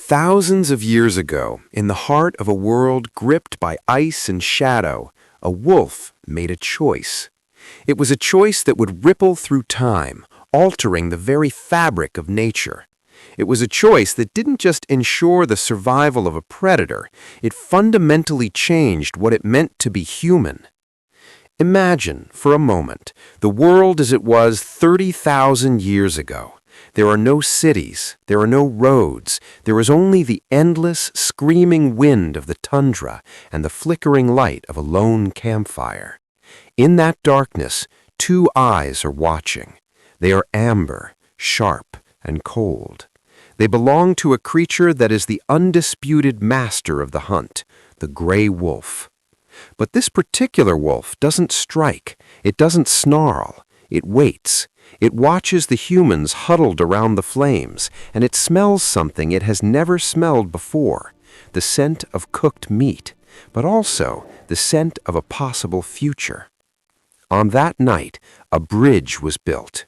Thousands of years ago, in the heart of a world gripped by ice and shadow, a wolf made a choice. It was a choice that would ripple through time, altering the very fabric of nature. It was a choice that didn't just ensure the survival of a predator, it fundamentally changed what it meant to be human. Imagine, for a moment, the world as it was 30,000 years ago. There are no cities, there are no roads, there is only the endless, screaming wind of the tundra and the flickering light of a lone campfire. In that darkness, two eyes are watching. They are amber, sharp, and cold. They belong to a creature that is the undisputed master of the hunt, the gray wolf. But this particular wolf doesn't strike, it doesn't snarl, it waits. It watches the humans huddled around the flames, and it smells something it has never smelled before, the scent of cooked meat, but also the scent of a possible future. On that night, a bridge was built.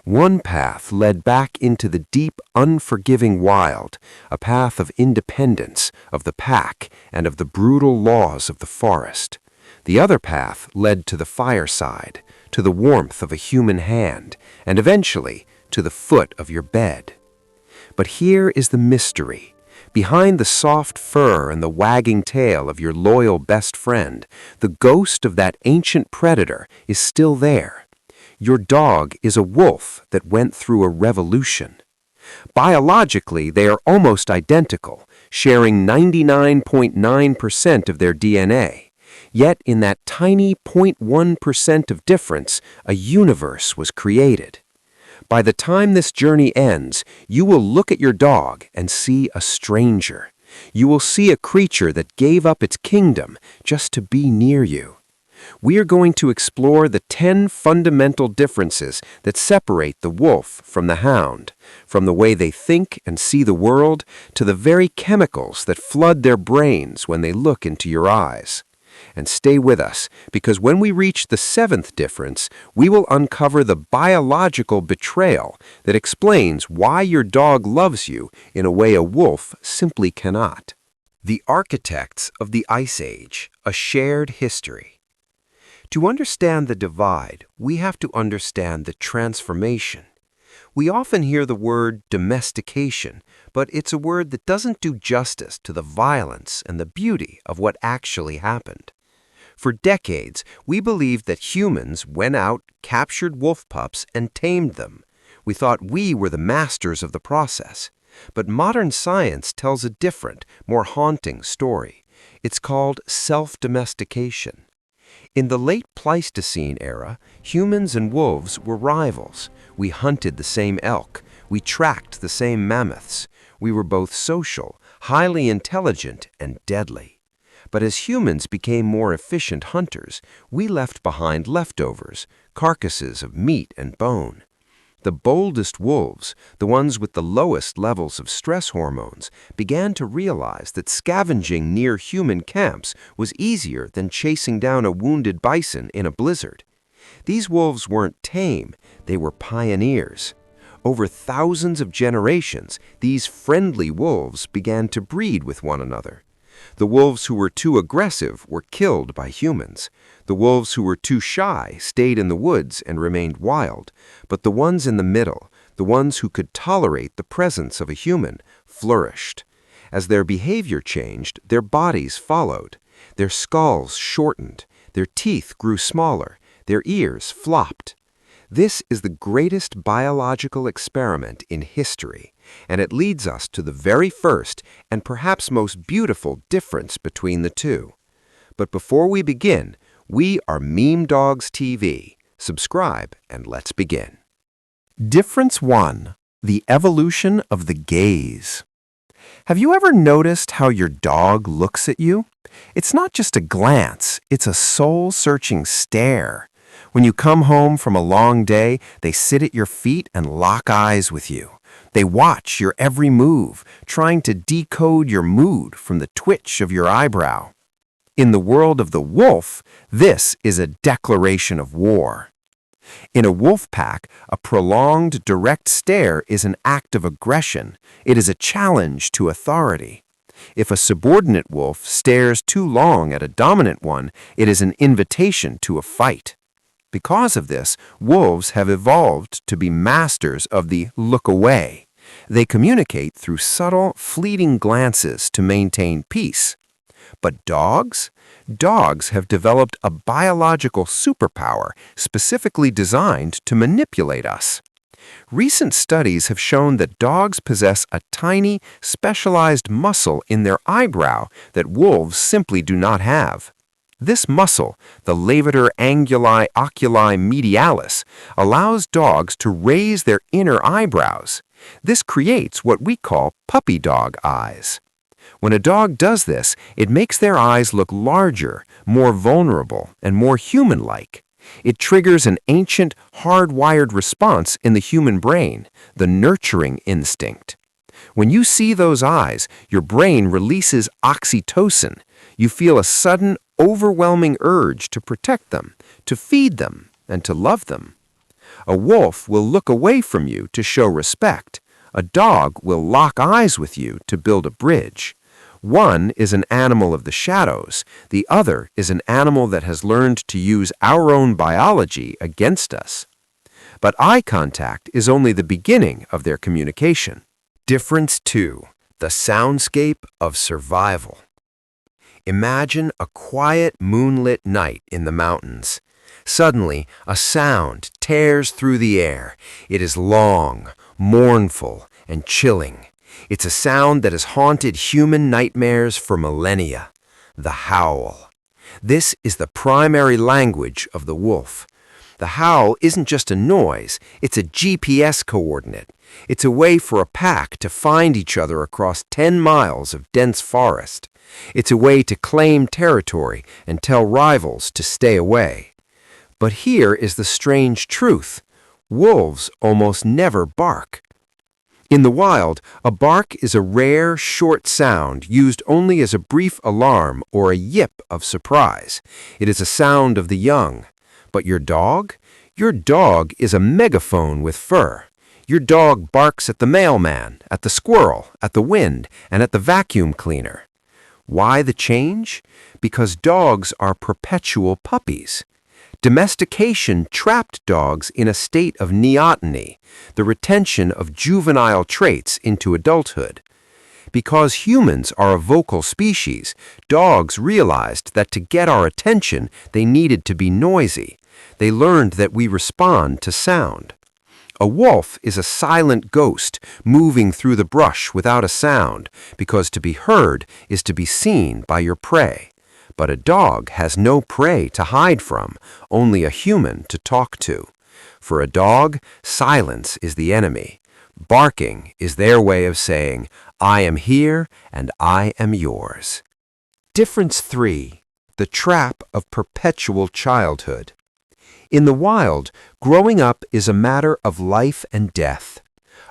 One path led back into the deep, unforgiving wild, a path of independence, of the pack, and of the brutal laws of the forest. The other path led to the fireside, to the warmth of a human hand, and eventually to the foot of your bed. But here is the mystery. Behind the soft fur and the wagging tail of your loyal best friend, the ghost of that ancient predator is still there. Your dog is a wolf that went through a revolution. Biologically, they are almost identical, sharing 99.9% of their DNA. Yet in that tiny 0.1% of difference, a universe was created. By the time this journey ends, you will look at your dog and see a stranger. You will see a creature that gave up its kingdom just to be near you. We are going to explore the 10 fundamental differences that separate the wolf from the hound, from the way they think and see the world to the very chemicals that flood their brains when they look into your eyes. And stay with us, because when we reach the 7th difference, we will uncover the biological betrayal that explains why your dog loves you in a way a wolf simply cannot. The architects of the Ice Age, a shared history. To understand the divide, we have to understand the transformation. We often hear the word domestication, but it's a word that doesn't do justice to the violence and the beauty of what actually happened. For decades, we believed that humans went out, captured wolf pups, and tamed them. We thought we were the masters of the process. But modern science tells a different, more haunting story. It's called self-domestication. In the late Pleistocene era, humans and wolves were rivals. We hunted the same elk. We tracked the same mammoths. We were both social, highly intelligent, and deadly. But as humans became more efficient hunters, we left behind leftovers, carcasses of meat and bone. The boldest wolves, the ones with the lowest levels of stress hormones, began to realize that scavenging near human camps was easier than chasing down a wounded bison in a blizzard. These wolves weren't tame, they were pioneers. Over thousands of generations, these friendly wolves began to breed with one another. The wolves who were too aggressive were killed by humans. The wolves who were too shy stayed in the woods and remained wild. But the ones in the middle, the ones who could tolerate the presence of a human, flourished. As their behavior changed, their bodies followed. Their skulls shortened. Their teeth grew smaller. Their ears flopped. This is the greatest biological experiment in history, and it leads us to the very first and perhaps most beautiful difference between the two. But before we begin, we are Meme Dogs TV. Subscribe and let's begin. Difference 1. The evolution of the gaze. Have you ever noticed how your dog looks at you? It's not just a glance, it's a soul-searching stare. When you come home from a long day, they sit at your feet and lock eyes with you. They watch your every move, trying to decode your mood from the twitch of your eyebrow. In the world of the wolf, this is a declaration of war. In a wolf pack, a prolonged direct stare is an act of aggression. It is a challenge to authority. If a subordinate wolf stares too long at a dominant one, it is an invitation to a fight. Because of this, wolves have evolved to be masters of the look away. They communicate through subtle, fleeting glances to maintain peace. But dogs? Dogs have developed a biological superpower specifically designed to manipulate us. Recent studies have shown that dogs possess a tiny, specialized muscle in their eyebrow that wolves simply do not have. This muscle, the levator anguli oculi medialis, allows dogs to raise their inner eyebrows. This creates what we call puppy dog eyes. When a dog does this, it makes their eyes look larger, more vulnerable, and more human-like. It triggers an ancient, hardwired response in the human brain, the nurturing instinct. When you see those eyes, your brain releases oxytocin. You feel a sudden, overwhelming urge to protect them, to feed them, and to love them. A wolf will look away from you to show respect. A dog will lock eyes with you to build a bridge. One is an animal of the shadows. The other is an animal that has learned to use our own biology against us. But eye contact is only the beginning of their communication. Difference 2. The soundscape of survival. Imagine a quiet moonlit night in the mountains. Suddenly, a sound tears through the air. It is long, mournful, and chilling. It's a sound that has haunted human nightmares for millennia. The howl. This is the primary language of the wolf. The howl isn't just a noise, it's a GPS coordinate. It's a way for a pack to find each other across 10 miles of dense forest. It's a way to claim territory and tell rivals to stay away. But here is the strange truth. Wolves almost never bark. In the wild, a bark is a rare, short sound used only as a brief alarm or a yip of surprise. It is a sound of the young. But your dog? Your dog is a megaphone with fur. Your dog barks at the mailman, at the squirrel, at the wind, and at the vacuum cleaner. Why the change? Because dogs are perpetual puppies. Domestication trapped dogs in a state of neoteny, the retention of juvenile traits into adulthood. Because humans are a vocal species, dogs realized that to get our attention, they needed to be noisy. They learned that we respond to sound. A wolf is a silent ghost moving through the brush without a sound, because to be heard is to be seen by your prey. But a dog has no prey to hide from, only a human to talk to. For a dog, silence is the enemy. Barking is their way of saying, I am here and I am yours. Difference 3. The trap of perpetual childhood. In the wild, growing up is a matter of life and death.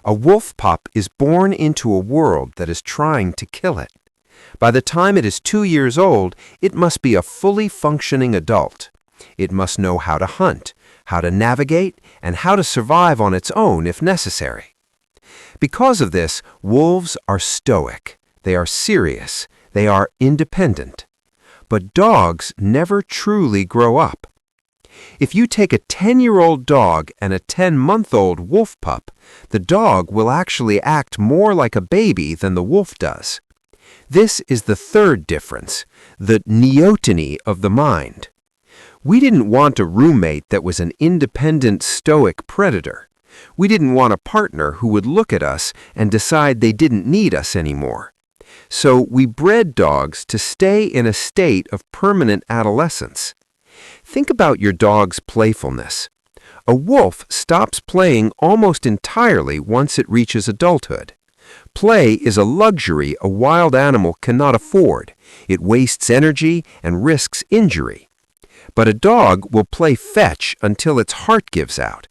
A wolf pup is born into a world that is trying to kill it. By the time it is 2 years old, it must be a fully functioning adult. It must know how to hunt, how to navigate, and how to survive on its own if necessary. Because of this, wolves are stoic. They are serious. They are independent. But dogs never truly grow up. If you take a 10-year-old dog and a 10-month-old wolf pup, the dog will actually act more like a baby than the wolf does. This is the third difference, the neoteny of the mind. We didn't want a roommate that was an independent, stoic predator. We didn't want a partner who would look at us and decide they didn't need us anymore. So we bred dogs to stay in a state of permanent adolescence. Think about your dog's playfulness. A wolf stops playing almost entirely once it reaches adulthood. Play is a luxury a wild animal cannot afford. It wastes energy and risks injury. But a dog will play fetch until its heart gives out.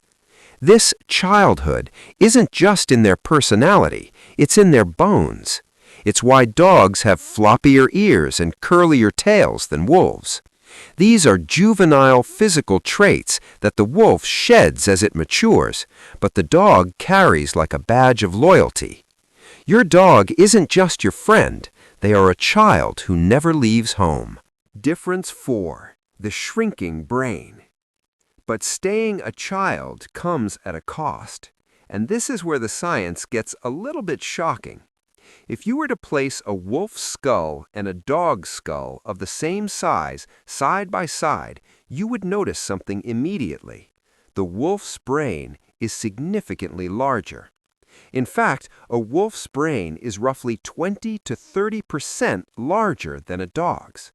This childhood isn't just in their personality, it's in their bones. It's why dogs have floppier ears and curlier tails than wolves. These are juvenile physical traits that the wolf sheds as it matures, but the dog carries like a badge of loyalty. Your dog isn't just your friend, they are a child who never leaves home. Difference 4. The shrinking brain. But staying a child comes at a cost, and this is where the science gets a little bit shocking. If you were to place a wolf's skull and a dog's skull of the same size side by side, you would notice something immediately. The wolf's brain is significantly larger. In fact, a wolf's brain is roughly 20 to 30% larger than a dog's.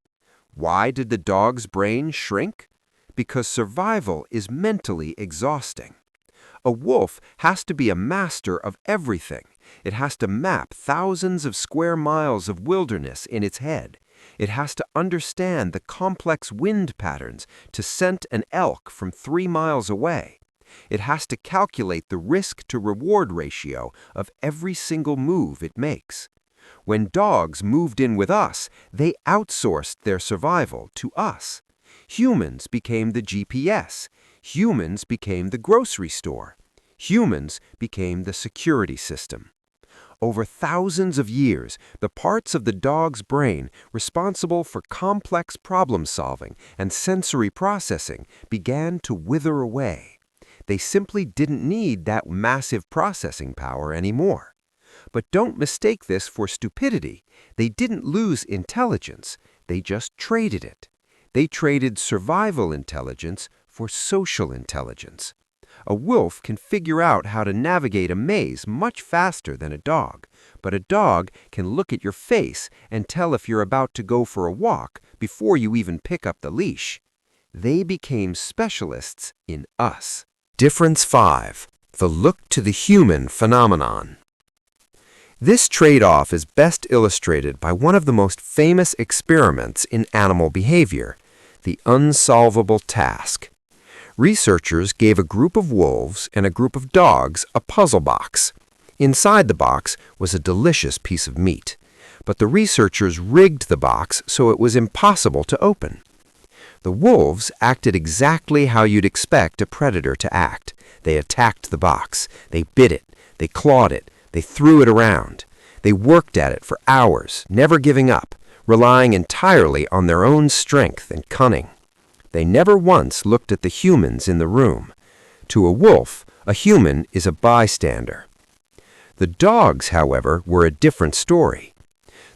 Why did the dog's brain shrink? Because survival is mentally exhausting. A wolf has to be a master of everything. It has to map thousands of square miles of wilderness in its head. It has to understand the complex wind patterns to scent an elk from 3 miles away. It has to calculate the risk-to-reward ratio of every single move it makes. When dogs moved in with us, they outsourced their survival to us. Humans became the GPS. Humans became the grocery store. Humans became the security system. Over thousands of years, the parts of the dog's brain responsible for complex problem-solving and sensory processing began to wither away. They simply didn't need that massive processing power anymore. But don't mistake this for stupidity. They didn't lose intelligence. They just traded it. They traded survival intelligence for social intelligence. A wolf can figure out how to navigate a maze much faster than a dog, but a dog can look at your face and tell if you're about to go for a walk before you even pick up the leash. They became specialists in us. Difference 5. The look-to-the-human phenomenon. This trade-off is best illustrated by one of the most famous experiments in animal behavior, the unsolvable task. Researchers gave a group of wolves and a group of dogs a puzzle box. Inside the box was a delicious piece of meat, but the researchers rigged the box so it was impossible to open. The wolves acted exactly how you'd expect a predator to act. They attacked the box. They bit it. They clawed it. They threw it around. They worked at it for hours, never giving up, relying entirely on their own strength and cunning. They never once looked at the humans in the room. To a wolf, a human is a bystander. The dogs, however, were a different story.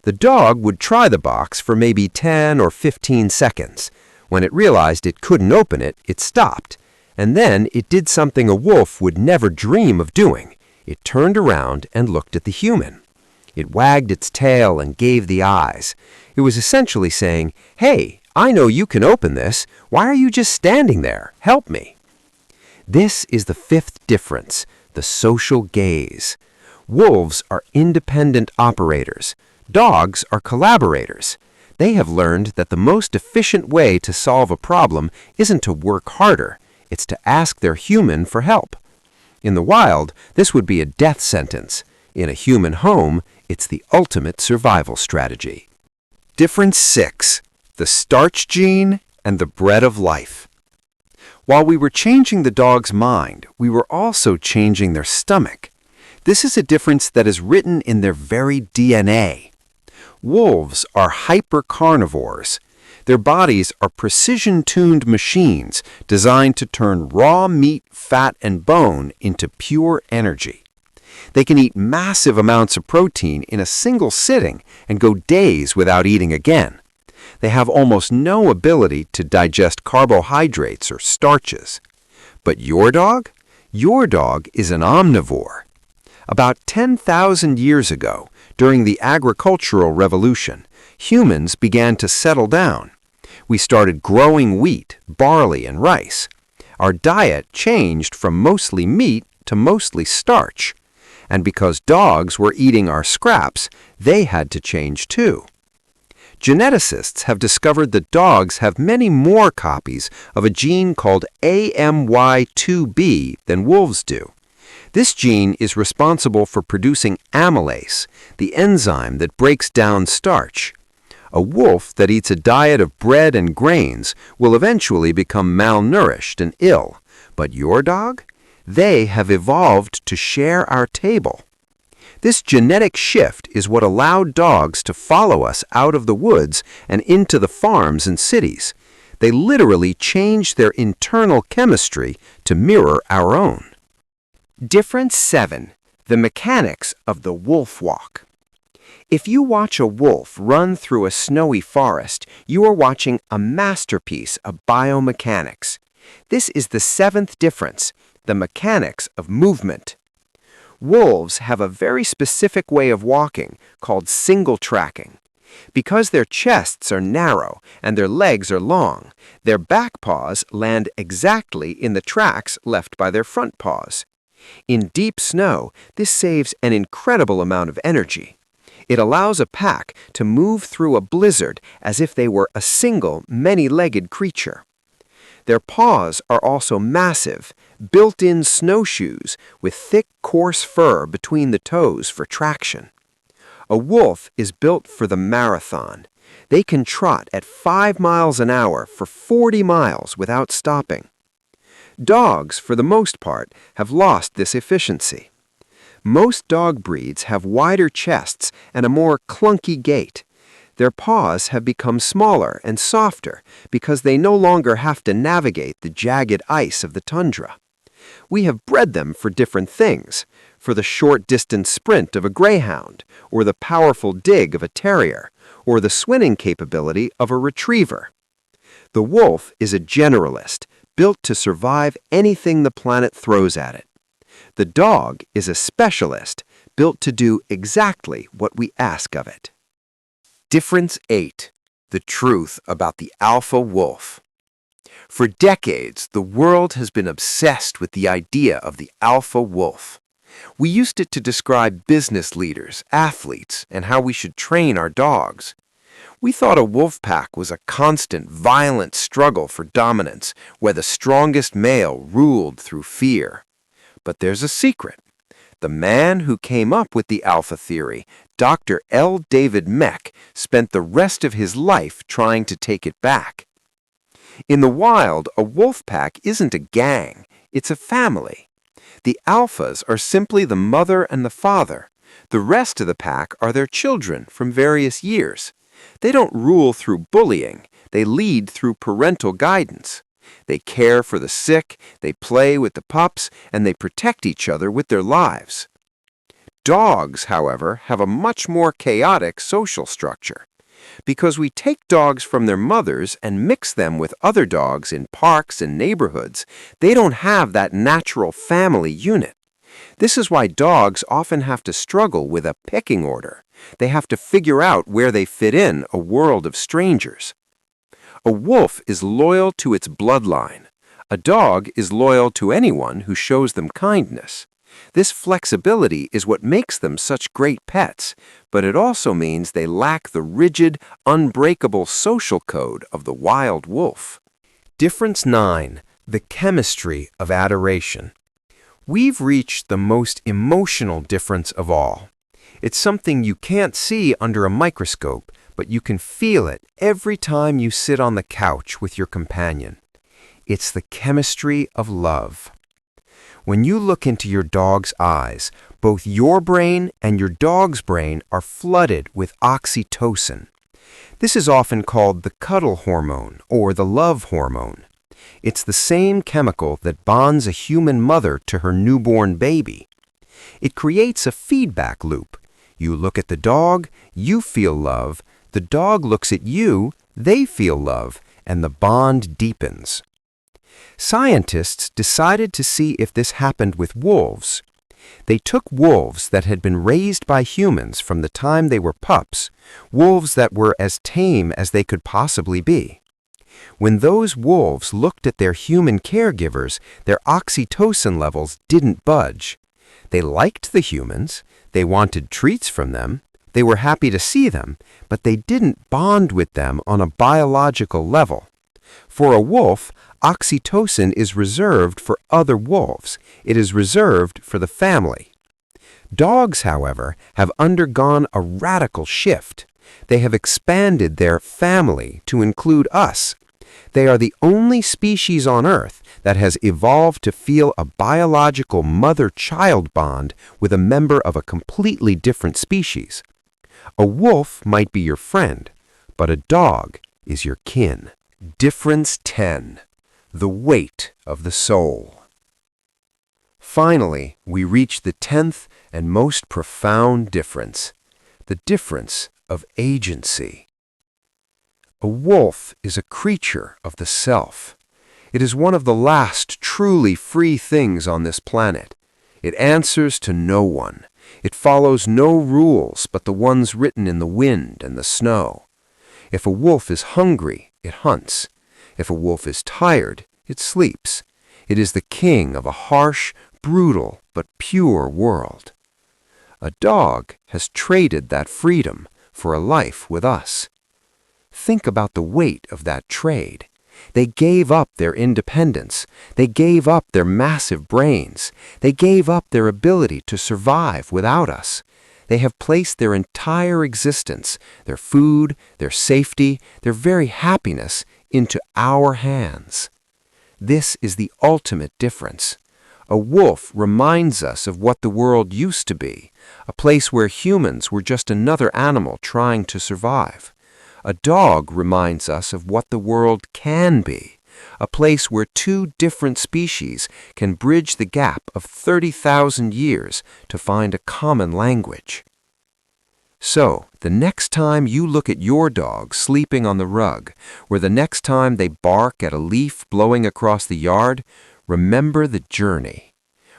The dog would try the box for maybe 10 or 15 seconds. When it realized it couldn't open it, it stopped. And then it did something a wolf would never dream of doing. It turned around and looked at the human. It wagged its tail and gave the eyes. It was essentially saying, "Hey, I know you can open this. Why are you just standing there? Help me." This is the 5th difference, the social gaze. Wolves are independent operators. Dogs are collaborators. They have learned that the most efficient way to solve a problem isn't to work harder. It's to ask their human for help. In the wild, this would be a death sentence. In a human home, it's the ultimate survival strategy. Difference 6. The starch gene and the bread of life. While we were changing the dog's mind, we were also changing their stomach. This is a difference that is written in their very DNA. Wolves are hypercarnivores. Their bodies are precision-tuned machines designed to turn raw meat, fat, and bone into pure energy. They can eat massive amounts of protein in a single sitting and go days without eating again. They have almost no ability to digest carbohydrates or starches. But your dog? Your dog is an omnivore. About 10,000 years ago, during the agricultural revolution, humans began to settle down. We started growing wheat, barley, and rice. Our diet changed from mostly meat to mostly starch. And because dogs were eating our scraps, they had to change too. Geneticists have discovered that dogs have many more copies of a gene called AMY2B than wolves do. This gene is responsible for producing amylase, the enzyme that breaks down starch. A wolf that eats a diet of bread and grains will eventually become malnourished and ill. But your dog? They have evolved to share our table. This genetic shift is what allowed dogs to follow us out of the woods and into the farms and cities. They literally changed their internal chemistry to mirror our own. Difference 7. The mechanics of the wolf walk. If you watch a wolf run through a snowy forest, you are watching a masterpiece of biomechanics. This is the 7th difference, the mechanics of movement. Wolves have a very specific way of walking called single tracking. Because their chests are narrow and their legs are long, their back paws land exactly in the tracks left by their front paws. In deep snow, this saves an incredible amount of energy. It allows a pack to move through a blizzard as if they were a single, many-legged creature. Their paws are also massive, built-in snowshoes with thick, coarse fur between the toes for traction. A wolf is built for the marathon. They can trot at 5 miles an hour for 40 miles without stopping. Dogs, for the most part, have lost this efficiency. Most dog breeds have wider chests and a more clunky gait. Their paws have become smaller and softer because they no longer have to navigate the jagged ice of the tundra. We have bred them for different things, for the short-distance sprint of a greyhound, or the powerful dig of a terrier, or the swinging capability of a retriever. The wolf is a generalist, built to survive anything the planet throws at it. The dog is a specialist, built to do exactly what we ask of it. Difference 8. The truth about the alpha wolf. For decades, the world has been obsessed with the idea of the alpha wolf. We used it to describe business leaders, athletes, and how we should train our dogs. We thought a wolf pack was a constant, violent struggle for dominance, where the strongest male ruled through fear. But there's a secret. The man who came up with the alpha theory, Dr. L. David Mech, spent the rest of his life trying to take it back. In the wild, a wolf pack isn't a gang, it's a family. The alphas are simply the mother and the father. The rest of the pack are their children from various years. They don't rule through bullying, they lead through parental guidance. They care for the sick, they play with the pups, and they protect each other with their lives. Dogs, however, have a much more chaotic social structure. Because we take dogs from their mothers and mix them with other dogs in parks and neighborhoods, they don't have that natural family unit. This is why dogs often have to struggle with a pecking order. They have to figure out where they fit in a world of strangers. A wolf is loyal to its bloodline. A dog is loyal to anyone who shows them kindness. This flexibility is what makes them such great pets, but it also means they lack the rigid, unbreakable social code of the wild wolf. Difference 9. The chemistry of adoration. We've reached the most emotional difference of all. It's something you can't see under a microscope, but you can feel it every time you sit on the couch with your companion. It's the chemistry of love. When you look into your dog's eyes, both your brain and your dog's brain are flooded with oxytocin. This is often called the cuddle hormone or the love hormone. It's the same chemical that bonds a human mother to her newborn baby. It creates a feedback loop. You look at the dog, you feel love. The dog looks at you, they feel love, and the bond deepens. Scientists decided to see if this happened with wolves. They took wolves that had been raised by humans from the time they were pups, wolves that were as tame as they could possibly be. When those wolves looked at their human caregivers, their oxytocin levels didn't budge. They liked the humans, they wanted treats from them, they were happy to see them, but they didn't bond with them on a biological level. For a wolf, oxytocin is reserved for other wolves. It is reserved for the family. Dogs, however, have undergone a radical shift. They have expanded their family to include us. They are the only species on Earth that has evolved to feel a biological mother-child bond with a member of a completely different species. A wolf might be your friend, but a dog is your kin. Difference 10. The weight of the soul. Finally, we reach the 10th and most profound difference, the difference of agency. A wolf is a creature of the self. It is one of the last truly free things on this planet. It answers to no one. It follows no rules but the ones written in the wind and the snow. If a wolf is hungry, it hunts. If a wolf is tired, it sleeps. It is the king of a harsh, brutal, but pure world. A dog has traded that freedom for a life with us. Think about the weight of that trade. They gave up their independence. They gave up their massive brains. They gave up their ability to survive without us. They have placed their entire existence, their food, their safety, their very happiness into our hands. This is the ultimate difference. A wolf reminds us of what the world used to be, a place where humans were just another animal trying to survive. A dog reminds us of what the world can be, a place where two different species can bridge the gap of 30,000 years to find a common language. So, the next time you look at your dog sleeping on the rug, or the next time they bark at a leaf blowing across the yard, remember the journey.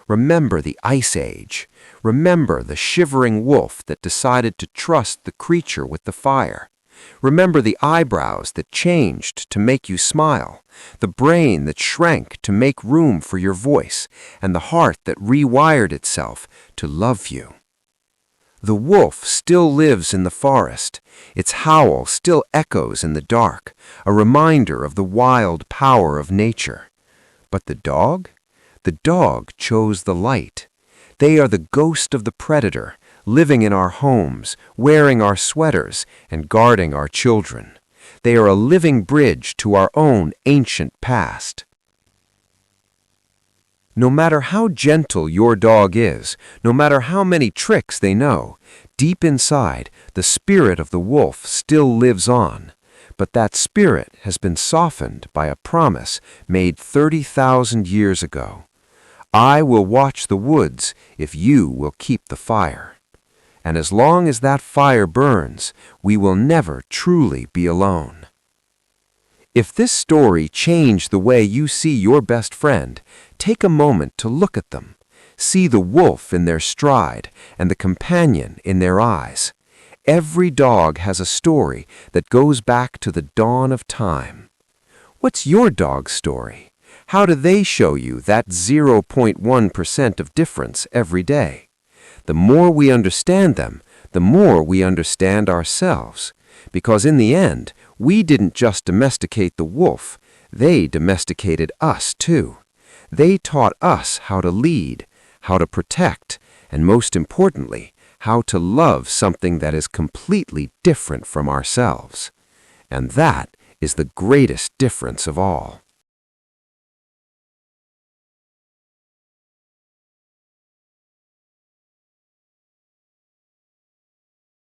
Remember the ice age. Remember the shivering wolf that decided to trust the creature with the fire. Remember the eyebrows that changed to make you smile, the brain that shrank to make room for your voice, and the heart that rewired itself to love you. The wolf still lives in the forest. Its howl still echoes in the dark, a reminder of the wild power of nature. But the dog? The dog chose the light. They are the ghost of the predator, living in our homes, wearing our sweaters, and guarding our children. They are a living bridge to our own ancient past. No matter how gentle your dog is, no matter how many tricks they know, deep inside, the spirit of the wolf still lives on. But that spirit has been softened by a promise made 30,000 years ago. I will watch the woods if you will keep the fire. And as long as that fire burns, we will never truly be alone. If this story changed the way you see your best friend, take a moment to look at them. See the wolf in their stride and the companion in their eyes. Every dog has a story that goes back to the dawn of time. What's your dog's story? How do they show you that 0.1% of difference every day? The more we understand them, the more we understand ourselves. Because in the end, we didn't just domesticate the wolf, they domesticated us too. They taught us how to lead, how to protect, and most importantly, how to love something that is completely different from ourselves. And that is the greatest difference of all.